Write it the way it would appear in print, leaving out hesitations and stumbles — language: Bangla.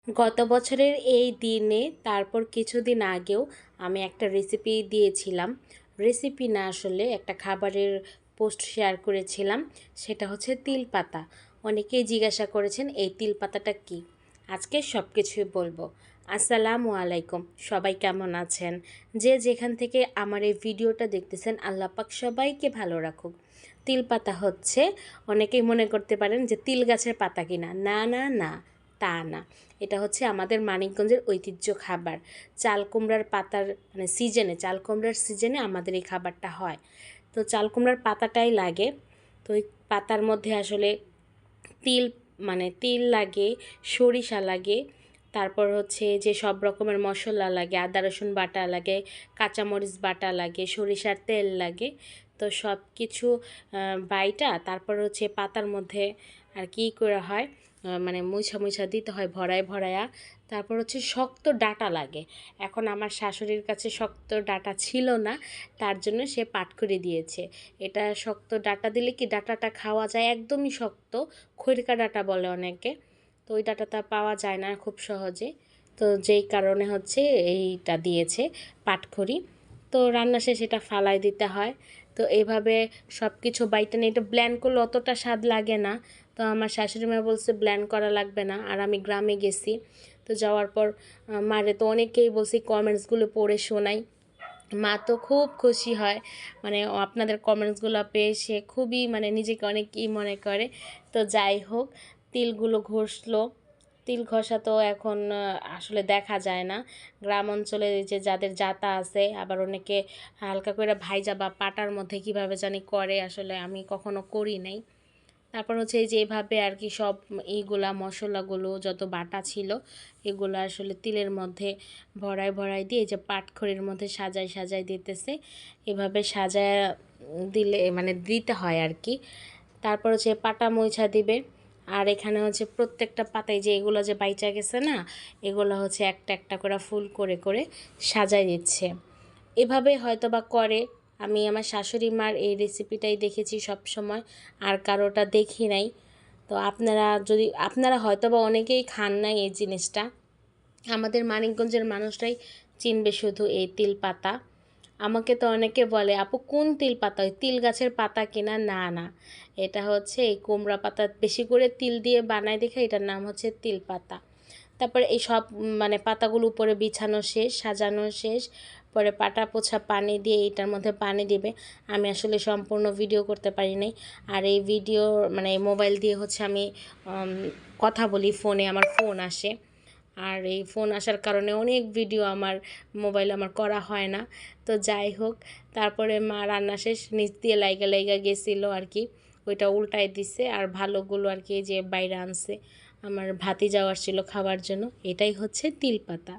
গত বছরের এই দিনে তারপর কিছুদিন আগেও আমি একটা রেসিপি দিয়েছিলাম। রেসিপি না, আসলে একটা খাবারের পোস্ট শেয়ার করেছিলাম। সেটা হচ্ছে তিল পাতা। অনেকেই জিজ্ঞাসা করেছেন এই তিল পাতাটা কী। আজকে সব কিছুই বলবো। আসসালামু আলাইকুম, সবাই কেমন আছেন? যে যেখান থেকে আমার এই ভিডিওটা দেখতেছেন, আল্লাহ পাক সবাইকে ভালো রাখুক। তিল পাতা হচ্ছে, অনেকেই মনে করতে পারেন যে তিল গাছের পাতা কিনা। না না না, তা না। এটা হচ্ছে আমাদের মানিকগঞ্জের ঐতিহ্য খাবার। চাল কুমড়ার পাতার চাল কুমড়ার সিজনে আমাদের এই খাবারটা হয়। তো চাল কুমড়ার পাতাটাই লাগে। তো ওই পাতার মধ্যে আসলে তিল তিল লাগে, সরিষা লাগে, তারপর হচ্ছে যে সব রকমের মশলা লাগে, আদা রসুন বাটা লাগে, কাঁচামরিচ বাটা লাগে, সরিষার তেল লাগে। তো সব কিছু বাইটা তারপর হচ্ছে পাতার মধ্যে আর কি করা হয়, মুছা মুছা দিতে হয় ভরায় ভরায়া। তারপর হচ্ছে শক্ত ডাঁটা লাগে। এখন আমার শাশুড়ির কাছে শক্ত ডাঁটা ছিল না, তার জন্য সে পাটখড়ি দিয়েছে। এটা শক্ত ডাঁটা দিলে কি ডাঁটাটা খাওয়া যায়, একদমই শক্ত, খৈরকা ডাঁটা বলে অনেকে। তো ওই ডাঁটাটা পাওয়া যায় না খুব সহজে। তো যেই কারণে হচ্ছে এইটা দিয়েছে, পাটখড়ি। তো রান্না শেষে এটা ফালাই দিতে হয়। তো এইভাবে সব কিছু বাইটে নিয়ে এটা ব্ল্যান্ড করলে অতটা স্বাদ লাগে না। তো আমার শাশুড়ি মা বলছে ব্ল্যান্ড করা লাগবে না। আর আমি গ্রামে গেছি, তো যাওয়ার পর মারে তো অনেকেই বলছি, কমেন্টসগুলো পড়ে শোনাই। মা তো খুব খুশি হয়, আপনাদের কমেন্টসগুলো পেয়ে সে খুবই নিজেকে অনেক মনে করে। তো যাই হোক, তিলগুলো ঘষলো। তিল ঘষা তো এখন আসলে দেখা যায় না গ্রাম অঞ্চলে, যে যাদের জাতা আছে। আবার অনেকে হালকা করে ভাইজা বা পাটার মধ্যে কিভাবে জানি করে, আসলে আমি কখনো করি নাই। তারপর হচ্ছে এই যে এভাবে আর কি সব এইগুলা মশলাগুলো যত বাটা ছিল এগুলো আসলে তিলের মধ্যে ভরায় ভরায় দিয়ে, এই যে পাটখড়ির মধ্যে সাজায় সাজায় দিতেছে। এভাবে সাজায় দিলে দিতে হয় আর কি। তারপর হচ্ছে পাটা মইছা দিবে। আর এখানে হচ্ছে প্রত্যেকটা পাতায় যে এগুলো যে বাইচা গেছে না, এগুলো হচ্ছে একটা একটা করে ফুল করে করে সাজায় দিচ্ছে। এভাবে হয়তো বা করে। আমি আমার শাশুড়ি মার এই রেসিপিটাই দেখেছি সব সময়, আর কারোটা দেখি নাই। তো আপনারা হয়তো বা অনেকেই খান নাই এই জিনিসটা। আমাদের মানিকগঞ্জের মানুষরাই চিনবে শুধু এই তিল পাতা। আমাকে তো অনেকে বলে, আপু কোন তিল পাতা, ওই তিল গাছের পাতা কিনা? না না, এটা হচ্ছে এই কুমড়া পাতা বেশি করে তিল দিয়ে বানায় দেখে এটার নাম হচ্ছে তিল পাতা। তারপরে এই সব পাতাগুলো উপরে বিছানো শেষ, সাজানো শেষ, পরে পাটা পোছা পানি দিয়ে এটার মধ্যে পানি দিবে। আমি আসলে সম্পূর্ণ ভিডিও করতে পারি নাই। আর এই ভিডিও এই মোবাইল দিয়ে হচ্ছে আমি কথা বলি, ফোনে আমার ফোন আসে। আর এই ফোন আসার কারণে অনেক ভিডিও আমার মোবাইলে আমার করা হয় না। তো যাই হোক, তারপরে মা রান্না শেষ, নিচ দিয়ে লাইগা লাইগা গেছিলো আর কি, ওইটা উল্টায় দিছে। আর ভালোগুলো আর কি যে বাইরে আনছে, আমার ভাতিজাও আসছিল খাওয়ার জন্য। এটাই হচ্ছে তিল পাতা।